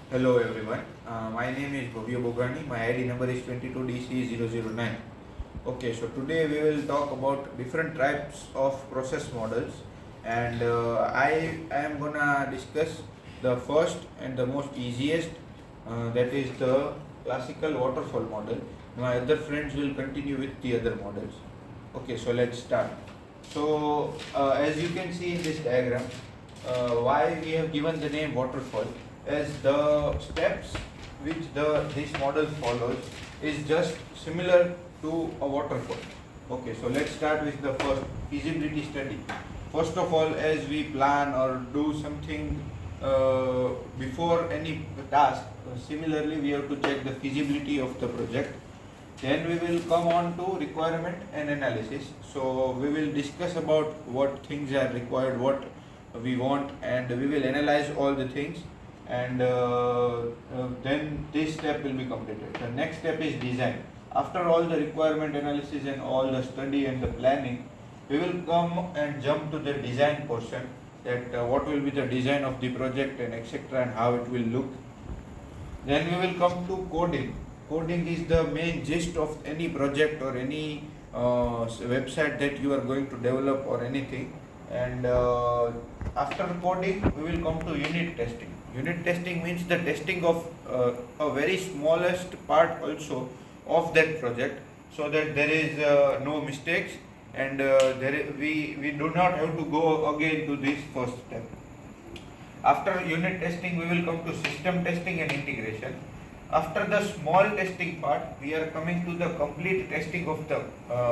Hello everyone, my name is Bhavya Bogani, my ID number is 22DCE009. Okay, so today we will talk about different types of process models, and I am gonna discuss the first and the most easiest, that is the classical waterfall model. My other friends will continue with the other models. Okay, so let's start. So as you can see in this diagram, why we have given the name waterfall, as the steps which this model follows is just similar to a waterfall. Okay, so let's start with the first feasibility study. First of all, as we plan or do something before any task, similarly we have to check the feasibility of the project. Then we will come on to requirement and analysis. So we will discuss about what things are required, what we want, and we will analyze all the things, and then this step will be completed. The next step is design. After all the requirement analysis and all the study and the planning, we will come and jump to the design portion, that what will be the design of the project and etc., and how it will look. Then we will come to coding. Coding is the main gist of any project or any website that you are going to develop or anything. And after coding, we will come to unit testing. Unit testing means the testing of a very smallest part also of that project, so that there is no mistakes, and we do not have to go again to this first step. After unit testing, we will come to system testing and integration. After the small testing part, we are coming to the complete testing of the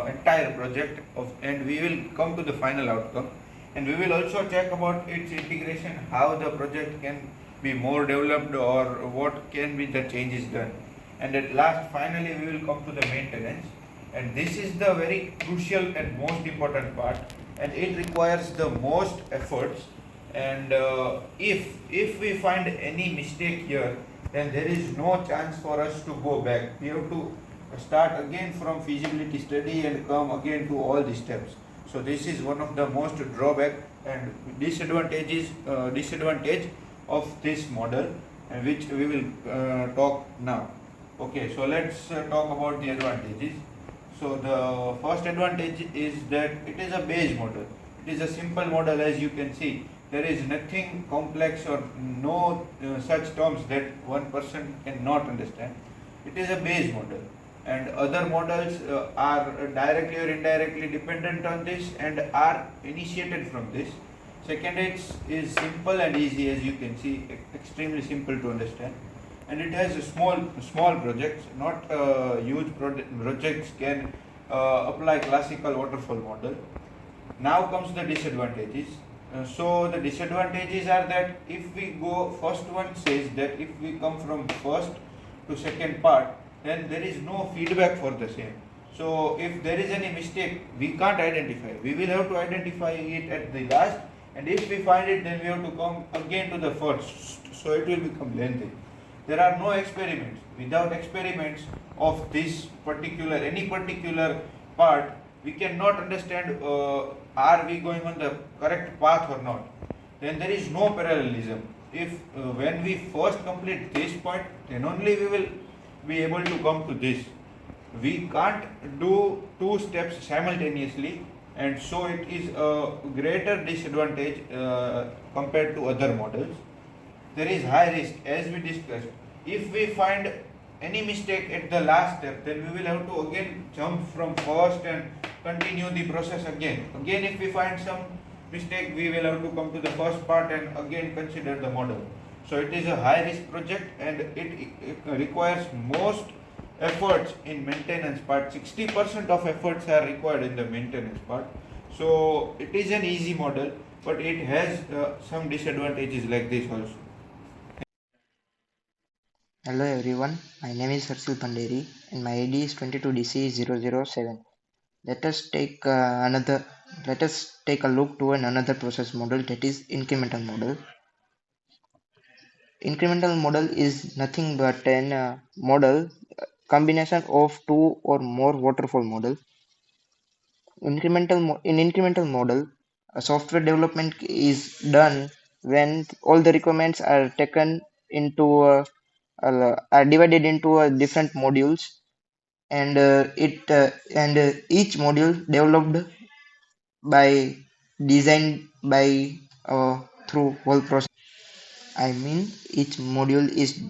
entire project and we will come to the final outcome. And we will also check about its integration, how the project can be more developed or what can be the changes done. And at last, finally, we will come to the maintenance. And this is the very crucial and most important part, and it requires the most efforts. And if we find any mistake here, then there is no chance for us to go back. We have to start again from feasibility study and come again to all these steps. So this is one of the most drawback and disadvantage of this model, and which we will talk now. Okay, so let's talk about the advantages. So the first advantage is that it is a base model. It is a simple model, as you can see. There is nothing complex or no such terms that one person cannot understand. It is a base model, and other models are directly or indirectly dependent on this and are initiated from this. Second, it is simple and easy, as you can see, extremely simple to understand, and it has a small projects, not huge projects can apply classical waterfall model. Now comes the disadvantages. So the disadvantages are that if we go, first one says that if we come from first to second part, then there is no feedback for the same. So if there is any mistake, we can't identify. We will have to identify it at the last, and if we find it, then we have to come again to the first. So it will become lengthy. There are no experiments. Without experiments of this particular, any particular part, we cannot understand are we going on the correct path or not. Then there is no parallelism. If when we first complete this point, then only we will be able to come to this. We can't do two steps simultaneously, and so it is a greater disadvantage compared to other models. There is high risk, as we discussed. If we find any mistake at the last step, then we will have to again jump from first and continue the process again. Again, if we find some mistake, we will have to come to the first part and again consider the model. So it is a high risk project, and it requires most efforts in maintenance part. 60% of efforts are required in the maintenance part. So it is an easy model, but it has some disadvantages like this also. Hello everyone, my name is Harshil Panderi and my ID is 22DCE007. Let us take a look to another process model, that is incremental model. Incremental model is nothing but an model combination of two or more waterfall model. In incremental model, software development is done when all the requirements are taken into are divided into different modules, and each module developed by designed by through whole process. I mean, each module is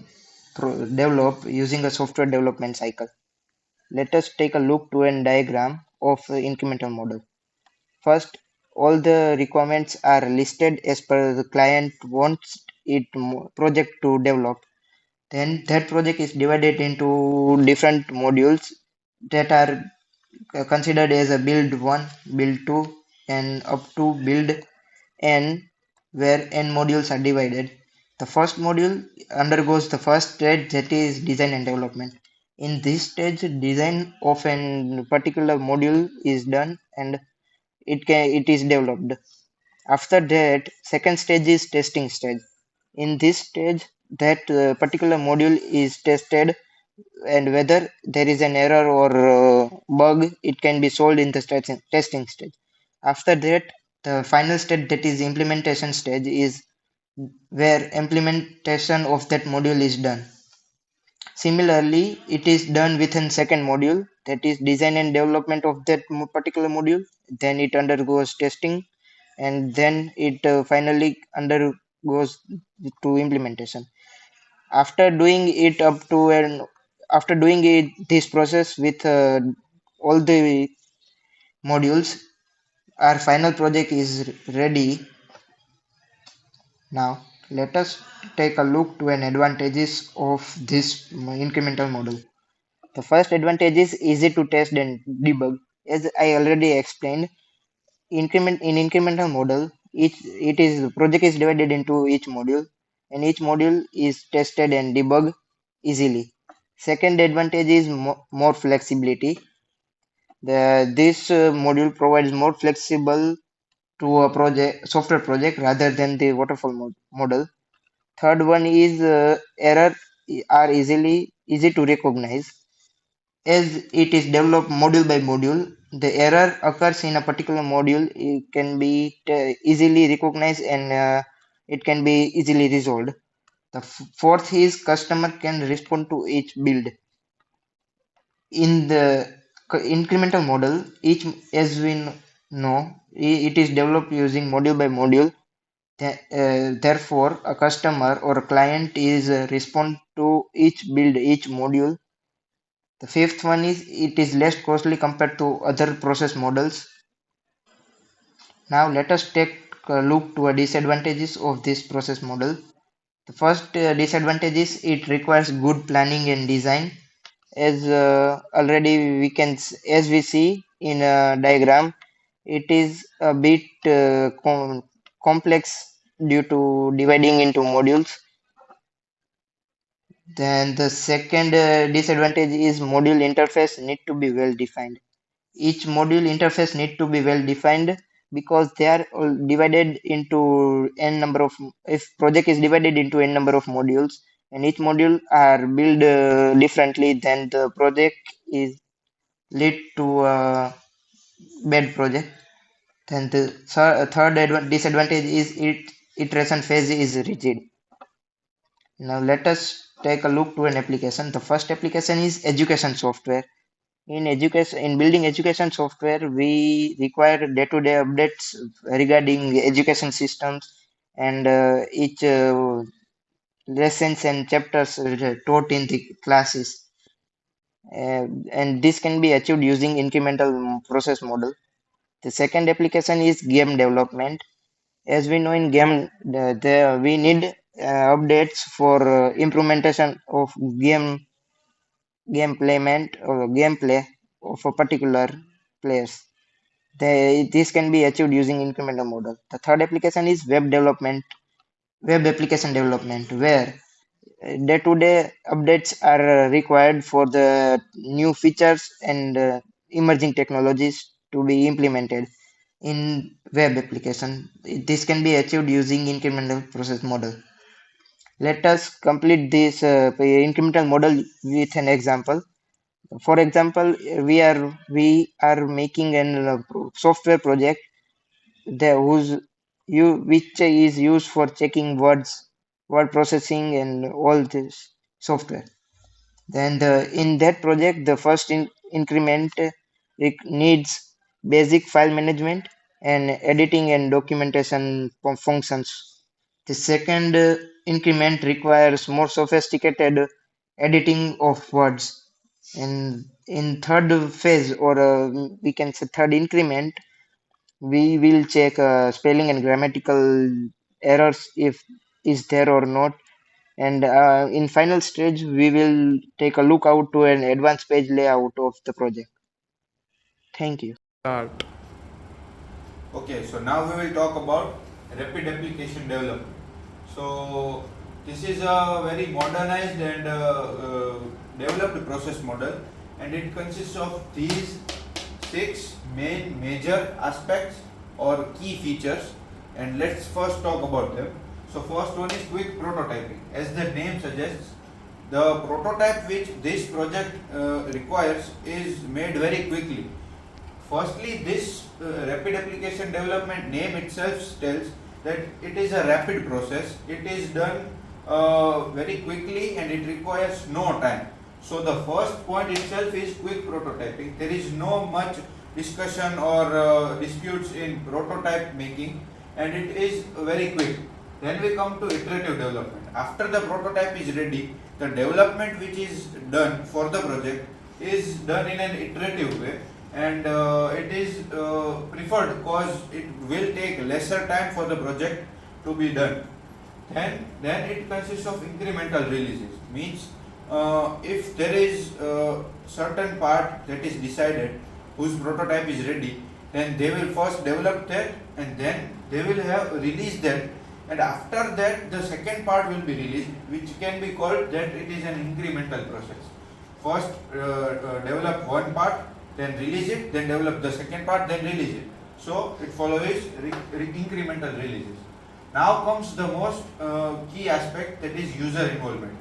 developed using a software development cycle. Let us take a look to a diagram of incremental model. First, all the requirements are listed as per the client wants project to develop. Then that project is divided into different modules that are considered as a build 1, build 2, and up to build n, where n modules are divided. The first module undergoes the first stage, that is design and development. In this stage, design of a particular module is done and it is developed. After that, second stage is testing stage. In this stage, that particular module is tested, and whether there is an error or bug, it can be solved in the testing stage. After that, the final stage, that is implementation stage, is where implementation of that module is done. Similarly, it is done within second module, that is design and development of that particular module. Then it undergoes testing, and then it finally undergoes to implementation. After doing it up to an after doing this process with all the modules, our final project is ready. Now let us take a look to an advantages of this incremental model. The first advantage is easy to test and debug. As I already explained, in incremental model, each it is project is divided into each module, and each module is tested and debugged easily. Second advantage is more flexibility. This module provides more flexible to a project software project rather than the waterfall model. Third one is error are easy to recognize. As it is developed module by module, the error occurs in a particular module. It can be easily recognized, and it can be easily resolved. The fourth is customer can respond to each build. In the incremental model, each, as we know, it is developed using module by module. Therefore, a customer or a client is respond to each build, each module. The fifth one is it is less costly compared to other process models. Now let us take a look to a disadvantages of this process model. The first disadvantage is it requires good planning and design. As already as we see in a diagram, it is a bit complex due to dividing into modules. Then the second disadvantage is module interface need to be well defined. Each module interface need to be well defined because they are all divided into n number of, if project is divided into n number of modules and each module are built differently, then the project is lead to a bad project. Then the third disadvantage is iteration phase is rigid. Now let us take a look to an application. The first application is education software. In building education software, we require day-to-day updates regarding education systems, and each lessons and chapters taught in the classes. And this can be achieved using incremental process model. The second application is game development. As we know, in game, we need updates for implementation of gameplay of a particular players. This can be achieved using incremental model. The third application is web application development, where day-to-day updates are required for the new features and emerging technologies to be implemented in web application. This can be achieved using incremental process model. Let us complete this incremental model with an example. For example, we are making an software project which is used for checking words word processing, and all this software. Then in that project, the first increment needs basic file management and editing and documentation functions. The second increment requires more sophisticated editing of words. And in third phase, or we can say third increment, we will check spelling and grammatical errors if is there or not. And in final stage, we will take a look out to an advanced page layout of the project. Thank you. Start. Okay, so now we will talk about rapid application development. So this is a very modernized and developed process model, and it consists of these six main major aspects or key features, and let's first talk about them. So first one is quick prototyping. As the name suggests, the prototype which this project requires is made very quickly. Firstly, this rapid application development name itself tells that it is a rapid process. It is done very quickly and it requires no time. So the first point itself is quick prototyping. There is no much discussion or disputes in prototype making, and it is very quick. Then we come to iterative development. After the prototype is ready, the development which is done for the project is done in an iterative way, and it is preferred because it will take lesser time for the project to be done. Then it consists of incremental releases. Means if there is a certain part that is decided whose prototype is ready, then they will first develop that and then they will have released that, and after that the second part will be released, which can be called that it is an incremental process. First develop one part, then release it, then develop the second part, then release it. So it follows incremental releases. Now comes the most key aspect, that is user involvement.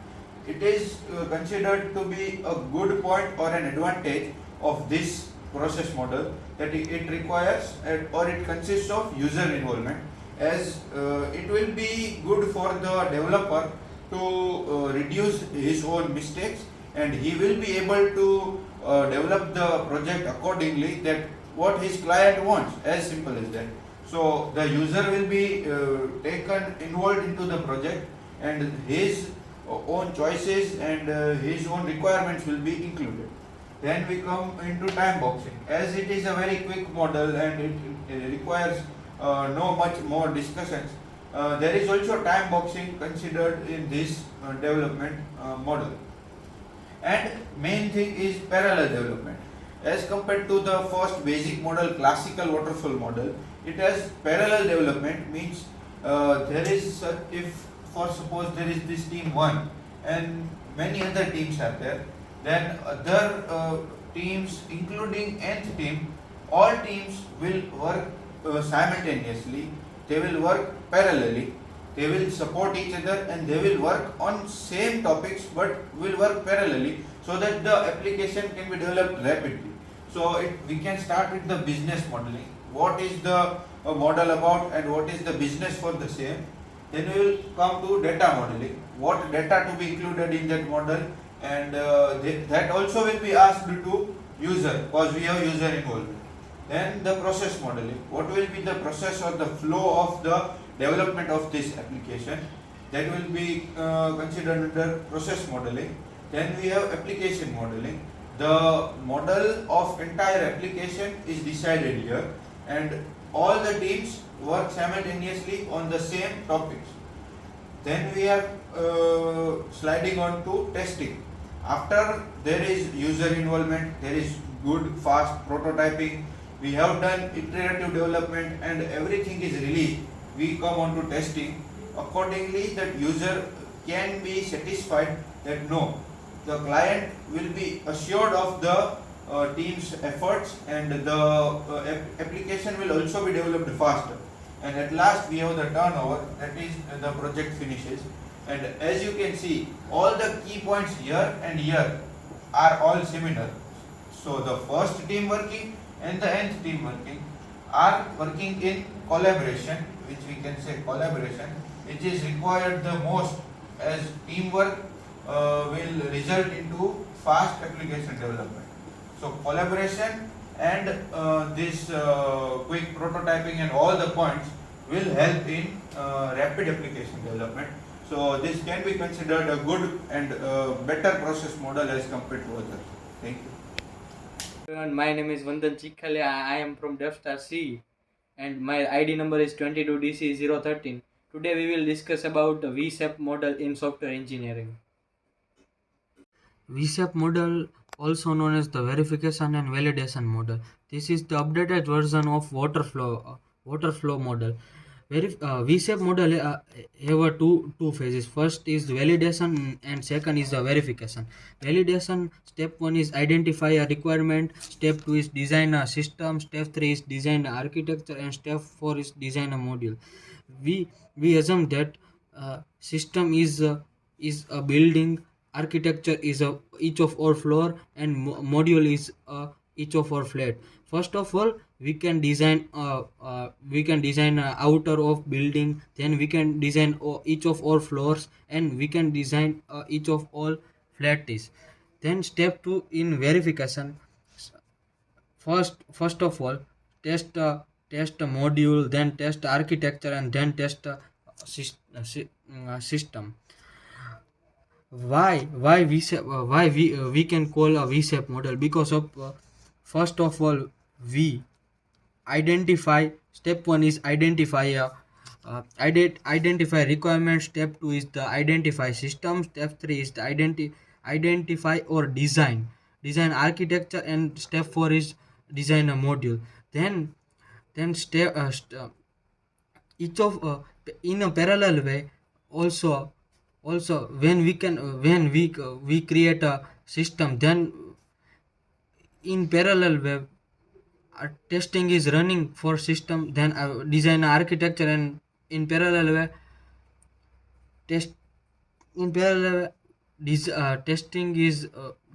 It is considered to be a good point or an advantage of this process model, that it requires or it consists of user involvement, as it will be good for the developer to reduce his own mistakes, and he will be able to develop the project accordingly that what his client wants, as simple as that. So the user will be taken involved into the project, and his own choices and his own requirements will be included. Then we come into time boxing. As it is a very quick model and it requires no much more discussions, there is also time boxing considered in this development model. And main thing is parallel development. As compared to the first basic model, classical waterfall model, it has parallel development. Means there is if for suppose there is this team 1 and many other teams are there, then other teams including nth team, all teams will work simultaneously. They will work parallelly. They will support each other and they will work on same topics but will work parallelly, so that the application can be developed rapidly. So we can start with the business modeling. What is the model about and what is the business for the same? Then we will come to data modeling. What data to be included in that model, and that also will be asked to user because we have user involvement. Then the process modeling. What will be the process or the flow of the development of this application? That will be considered under process modeling. Then we have application modeling. The model of entire application is decided here, and all the teams work simultaneously on the same topics. Then we are sliding on to testing. After there is user involvement, there is good fast prototyping, we have done iterative development and everything is released, we come on to testing. Accordingly, that user can be satisfied that no, the client will be assured of the team's efforts, and the application will also be developed faster. And at last we have the turnover, that is the project finishes. And as you can see, all the key points here and here are all similar. So the first team working and the nth team working are working in collaboration, which we can say collaboration, which is required the most, as teamwork will result into fast application development. So collaboration and this quick prototyping and all the points will help in rapid application development. So this can be considered a good and better process model as compared to others. Thank you. Everyone, my name is Vandan Chikhale. I am from Depstar C and my ID number is 22DCE013. Today we will discuss about the V-shape model in software engineering. V-shape model, also known as the verification and validation model. This is the updated version of waterflow model. V-shape model have two phases. First is validation and second is the verification. Validation, step 1 is identify a requirement, step 2 is design a system, step 3 is design architecture, and step 4 is design a module. We assume that system is a building, architecture is each of our floor, and module is each of our flat. First of all, we can design outer of building, then we can design each of our floors, and we can design each of all flatties. Then step 2 in verification. First of all, test test a module, then test architecture, and then test system. Why we can call a V-shape model? Because of first of all, we identify. Step 1 is identify requirement, step 2 is the identify system, step 3 is the identify or design architecture, and step 4 is design a module. Then each of in a parallel way, also when we create a system, then in parallel way testing is running for system, then design architecture, and in parallel way test in parallel way,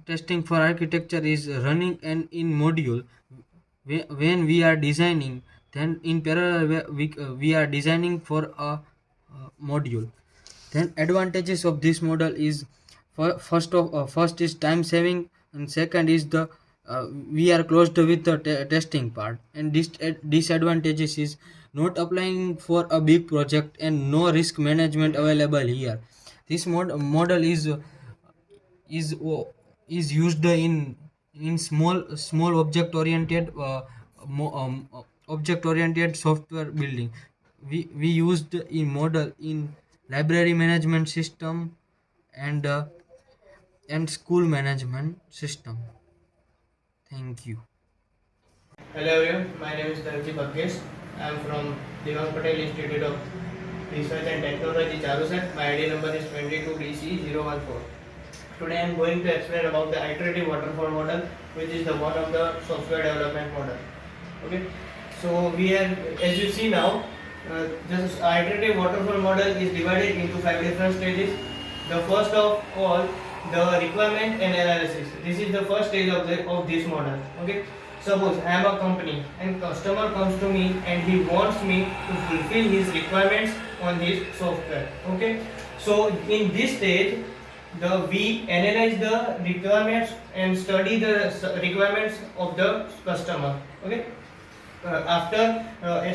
testing for architecture is running, and in module when we are designing, then in parallel way we are designing for a module. Then advantages of this model is first is time saving, and second is the we are closed with the testing part, and disadvantages is not applying for a big project and no risk management available here. This model is used in small object oriented software building. We used in model in library management system and school management system. Thank you. Hello everyone, my name is Dharji Bhagyesh. I am from Devang Patel Institute of Research and Technology, Charusat. My ID number is 22DCE014. Today I am going to explain about the iterative waterfall model, which is the one of the software development model. Okay, so we are, as you see now, this iterative waterfall model is divided into 5 different stages. The first of all, the requirement and analysis. This is the first stage of this model. Okay, suppose I am a company and customer comes to me and he wants me to fulfill his requirements on this software. Okay, so in this stage, we analyze the requirements and study the requirements of the customer. Okay, after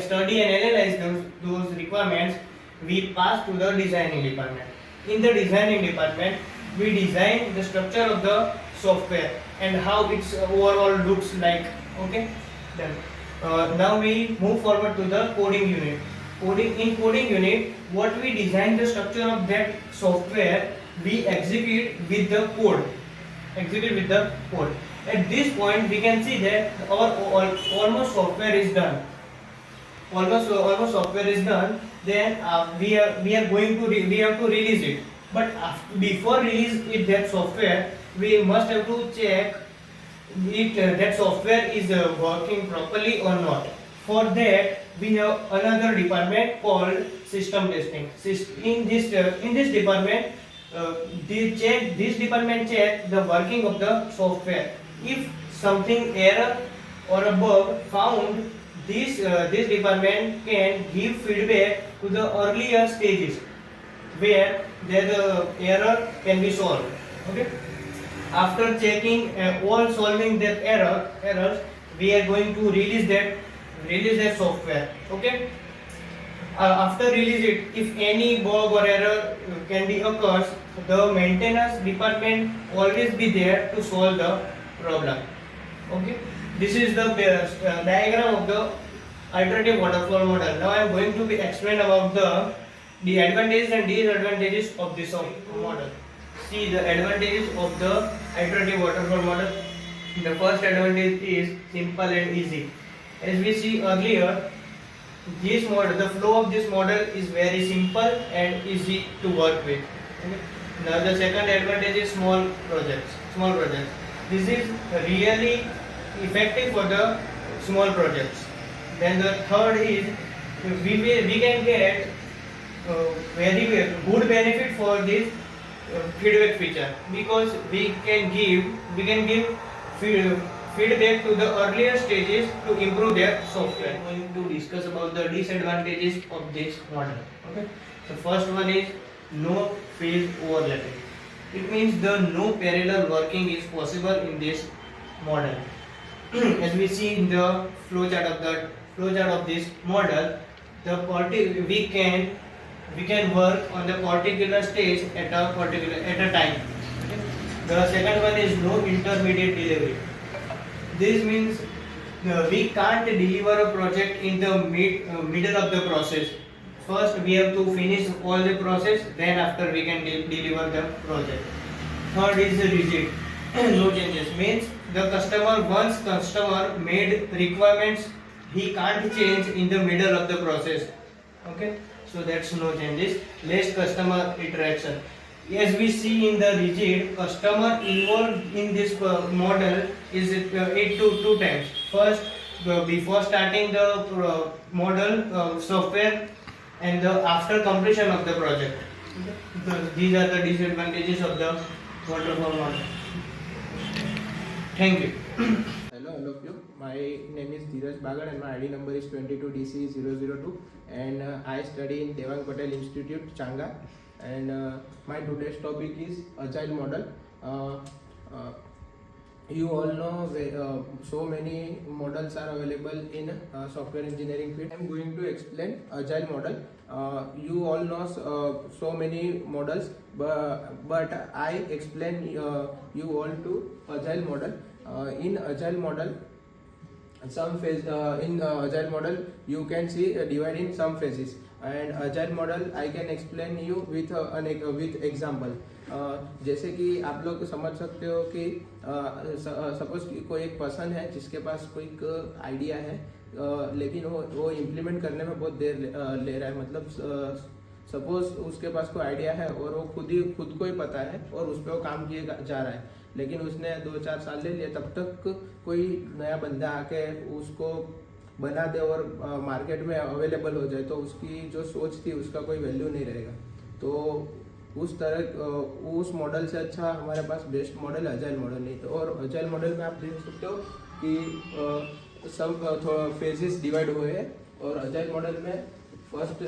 study and analyze those requirements, we pass to the designing department. In the designing department, we design the structure of the software and how its overall looks like. Okay, then now we move forward to the coding unit. In coding unit, what we design the structure of that software, we execute with the code. At this point, we can see that our almost software is done. Almost software is done. Then we have to release it. But before release that software, we must have to check if that software is working properly or not. For that, we have another department called system testing. In this department, this department check the working of the software. If something error or a bug found, this department can give feedback to the earlier stages. where the error can be solved. Okay. After checking all solving that errors, we are going to release that software. Okay. After release it, if any bug or error can be occurs, the maintenance department always be there to solve the problem. Okay, this is the diagram of the iterative waterfall model. Now I am going to be explain about the advantages and disadvantages of this model. See the advantages of the iterative waterfall model. The first advantage is simple and easy. As we see earlier, this model, the flow of this model is very simple and easy to work with. Okay. Now the second advantage is small projects. This is really effective for the small projects. Then the third is we can get very good benefit for this feedback feature, because we can give feedback to the earlier stages to improve their software. We are going to discuss about the disadvantages of this model. Okay. So first one is no phase overlapping. It means the no parallel working is possible in this model. As we see in the flowchart of this model, we can work on the particular stage at a time. Okay. The second one is no intermediate delivery. This means we can't deliver a project in the middle of the process. First we have to finish all the process, then after we can deliver the project. Third is rigid. No changes means the once customer made requirements, he can't change in the middle of the process. Okay, so that's no changes. Less customer interaction. As we see in the rigid, customer involved in this model is 8 to 2 times. First, before starting the model software, and after completion of the project. These are the disadvantages of the waterfall model. Thank you. Hello all of you. My name is Dheeraj Bagar and my ID number is 22DCE002, and I study in Devang Patel Institute, Changa, and my today's topic is Agile model. You all know so many models are available in software engineering field. I am going to explain Agile model. You all know so many models, but I explain you all to Agile model. In Agile model, Agile model you can see divide in some phases, and Agile model I can explain you with with example. जैसे कि आप लोग समझ सकते हो कि suppose कोई एक पर्सन है जिसके पास कोई आइडिया है, लेकिन वो इम्प्लीमेंट करने में बहुत देर ले रहा है. मतलब सपोज उसके पास कोई आइडिया है और वो खुद को ही पता है और उस पर वो काम किए जा रहा है, लेकिन उसने 2-4 साल ले लिए. तब तक कोई नया बंदा आके उसको बना दे और मार्केट में अवेलेबल हो जाए, तो उसकी जो सोच थी उसका कोई वैल्यू नहीं रहेगा. तो उस मॉडल से अच्छा हमारे पास बेस्ट मॉडल अजाइल मॉडल नहीं. तो और अजाइल मॉडल में आप देख सकते हो कि सब फेजेस डिवाइड हुए हैं, और अजाइल मॉडल में फर्स्ट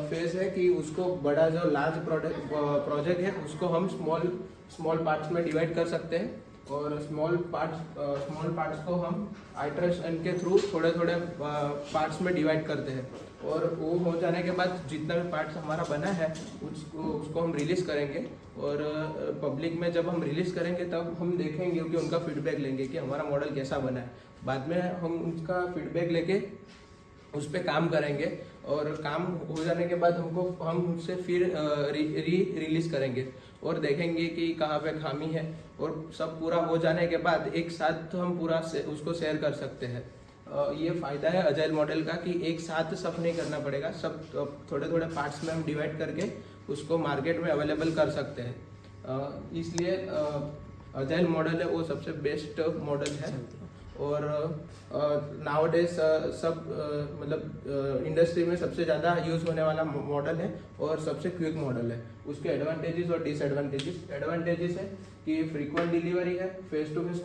फेज है कि उसको बड़ा जो लार्ज प्रोजेक्ट है उसको हम स्मॉल पार्ट्स में डिवाइड कर सकते हैं, और स्मॉल पार्ट्स को हम आइटरेशन के थ्रू थोड़े पार्ट्स में डिवाइड करते हैं. और वो हो जाने के बाद जितना भी पार्ट्स हमारा बना है उसको हम रिलीज़ करेंगे, और पब्लिक में जब हम रिलीज़ करेंगे तब हम देखेंगे कि उनका फीडबैक लेंगे कि हमारा मॉडल कैसा बना है. बाद में हम उनका फीडबैक लेके उस पर काम करेंगे, और काम हो जाने के बाद हम उससे फिर रिलीज़ करेंगे और देखेंगे कि कहाँ पे खामी है, और सब पूरा हो जाने के बाद एक साथ हम पूरा उसको शेयर कर सकते हैं. ये फ़ायदा है अजाइल मॉडल का कि एक साथ सब नहीं करना पड़ेगा, सब थोड़े पार्ट्स में हम डिवाइड करके उसको मार्केट में अवेलेबल कर सकते हैं. इसलिए अजाइल मॉडल है वो सबसे बेस्ट मॉडल है. और नाउडेज सब मतलब इंडस्ट्री में सबसे ज़्यादा यूज़ होने वाला मॉडल है और सबसे क्विक मॉडल है. उसके एडवांटेजेस और डिसएडवांटेजेस. एडवांटेजेस है कि फ्रीक्वेंट डिलीवरी है, फेस टू फेस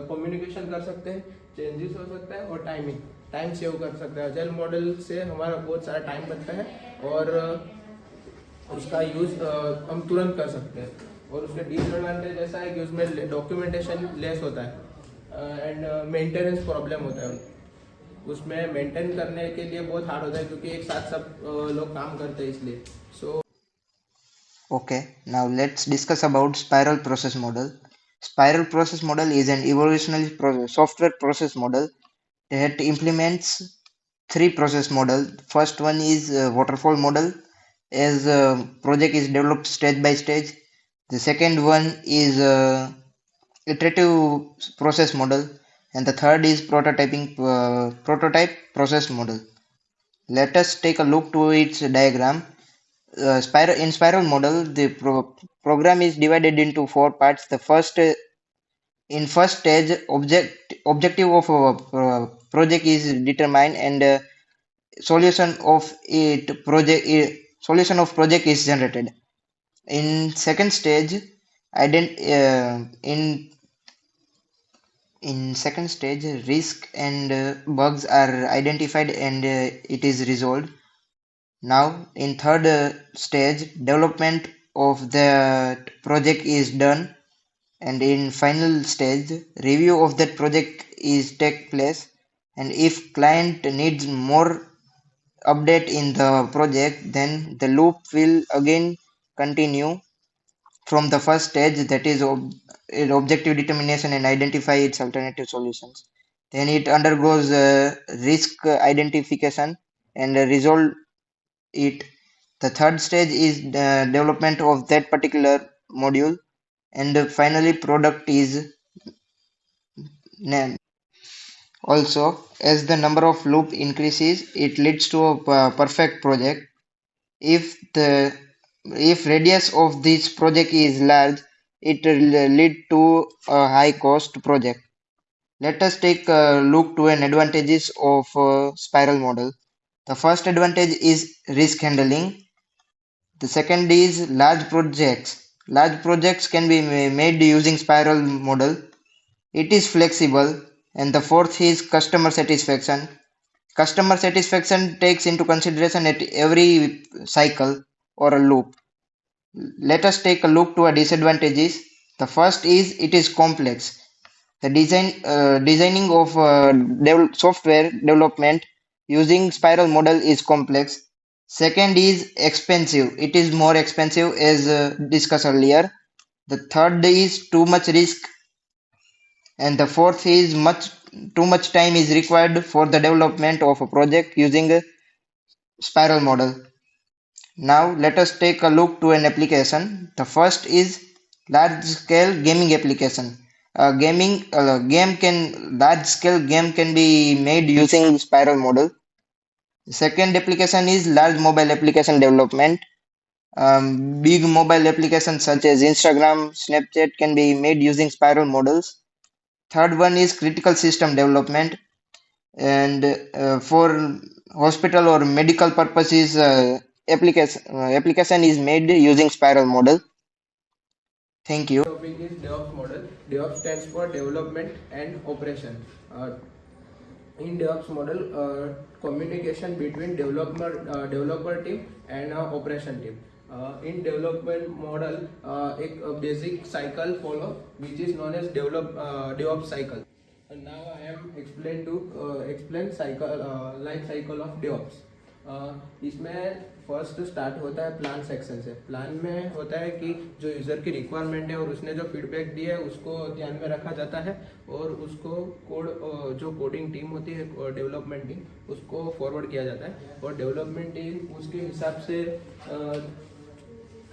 कम्युनिकेशन कर सकते हैं, चेंजेस हो सकता है, और टाइम सेव कर सकते हैं. अजाइल मॉडल से हमारा बहुत सारा टाइम बचता है, उसका यूज़ हम तुरंत कर सकते हैं। और उसके डिसएडवांटेज ऐसा है कि उसमें डॉक्यूमेंटेशन लेस होता है एंड मेंटेनेंस प्रॉब्लम होता है। उसमें मेंटेन करने के लिए बहुत हार्ड होता है क्योंकि एक साथ सब लोग काम करते हैं इसलिए। सो Okay, now let's discuss about spiral process model. Spiral process model is an evolutionary software process model that implements three process model. First one is waterfall model, as project is developed stage by stage. The second one is iterative process model, and the third is prototype process model. Let us take a look to its diagram. In spiral model, the program is divided into four parts. The first stage, objective of a project is determined, and solution of project is generated. In second stage, ident in second stage, risk and bugs are identified, and it is resolved. Now, in third stage, development of the project is done, and in final stage, review of that project is take place. And if client needs more update in the project, then the loop will again continue from the first stage, that is objective determination and identify its alternative solutions. Then it undergoes risk identification and resolve it. The third stage is the development of that particular module, and finally product is named. Also, as the number of loop increases, it leads to a perfect project. If the if radius of this project is large, it will lead to a high cost project. Let us take a look to an advantages of spiral model. The first advantage is risk handling. The second is large projects. Large projects can be made using spiral model. It is flexible. And the fourth is customer satisfaction. Customer satisfaction takes into consideration at every cycle or a loop. Let us take a look to our disadvantages. The first is it is complex. The designing of software development using spiral model is complex. Second is expensive. It is more expensive as discussed earlier. The third is too much risk, and the fourth is too much time is required for the development of a project using a spiral model. Now let us take a look to an application. The first is large scale gaming application. Large scale game can be made using spiral model. The second application is large mobile application development. Big mobile applications such as Instagram, Snapchat can be made using spiral models. Third one is critical system development, and for hospital or medical purposes, application is made using spiral model. Thank you. topic is DevOps model. DevOps stands for development and operation. In DevOps model, communication between developer team and operation team. In development model, एक basic cycle follow which is known as DevOps cycle. And now I am explain cycle life cycle of DevOps. इसमें first start होता है plan section से। Plan में होता है कि जो यूज़र की रिक्वायरमेंट है और उसने जो फीडबैक दिया है उसको ध्यान में रखा जाता है और उसको जो कोडिंग टीम होती है डेवलपमेंट टीम उसको फॉरवर्ड किया जाता है और डेवलपमेंट टीम उसके हिसाब से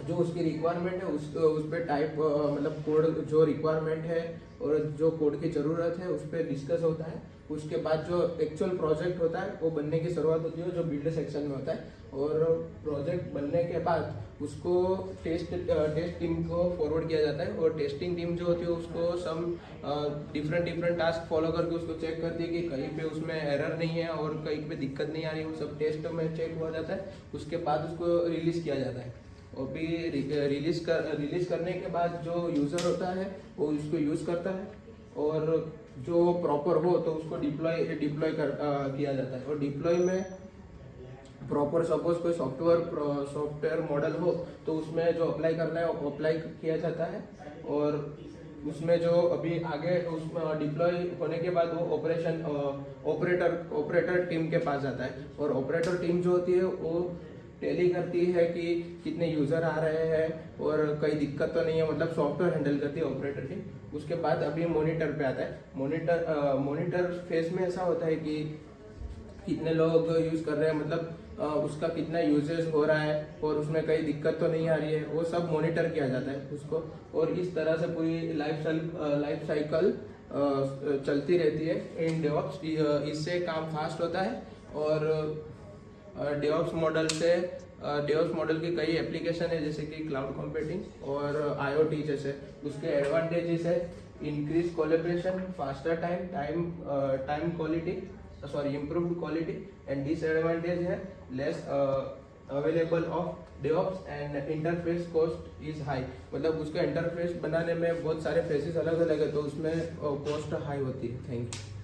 जो उसकी रिक्वायरमेंट है उस पर टाइप मतलब कोड जो रिक्वायरमेंट है और जो कोड की ज़रूरत है उस पर डिस्कस होता है। उसके बाद जो एक्चुअल प्रोजेक्ट होता है वो बनने की शुरुआत होती है जो बिल्ड सेक्शन में होता है और प्रोजेक्ट बनने के बाद उसको टेस्ट टीम को फॉरवर्ड किया जाता है और टेस्टिंग टीम जो होती है उसको सम डिफरेंट टास्क फॉलो करके उसको चेक करती है कि कहीं पे उसमें एरर नहीं है और कहीं पे दिक्कत नहीं आ रही, वो सब टेस्ट में चेक हुआ जाता है। उसके बाद उसको रिलीज़ किया जाता है और फिर रिलीज़ करने के बाद जो यूज़र होता है वो उसको यूज़ करता है और जो प्रॉपर हो तो उसको डिप्लॉय किया जाता है। और डिप्लॉय में प्रॉपर सपोज कोई सॉफ्टवेयर मॉडल हो तो उसमें जो अप्लाई करना है वो अप्लाई किया जाता है, और उसमें जो अभी आगे उसमें डिप्लॉय होने के बाद वो ऑपरेटर टीम के पास जाता है, और ऑपरेटर टीम जो होती है वो टेली करती है कि कितने यूज़र आ रहे हैं और कोई दिक्कत तो नहीं है, मतलब सॉफ्टवेयर हैंडल करती है ऑपरेटर टीम। उसके बाद अभी मॉनिटर पे आता है। मॉनिटर फेज में ऐसा होता है कि कितने लोग यूज़ कर रहे हैं, मतलब उसका कितना यूजेस हो रहा है और उसमें कई दिक्कत तो नहीं आ रही है, वो सब मॉनिटर किया जाता है उसको। और इस तरह से पूरी लाइफ साइकिल चलती रहती है इन डेवऑप्स। इससे काम फास्ट होता है, और डेवऑप्स मॉडल की कई एप्लीकेशन है जैसे कि क्लाउड कंप्यूटिंग और IoT जैसे। उसके एडवांटेजेस है increase collaboration, faster time quality, improved quality, and disadvantage है less available of DevOps and interface cost is high. मतलब उसका इंटरफेस बनाने में बहुत सारे फेसेस अलग अलग है तो उसमें कॉस्ट हाई होती है। Thank you.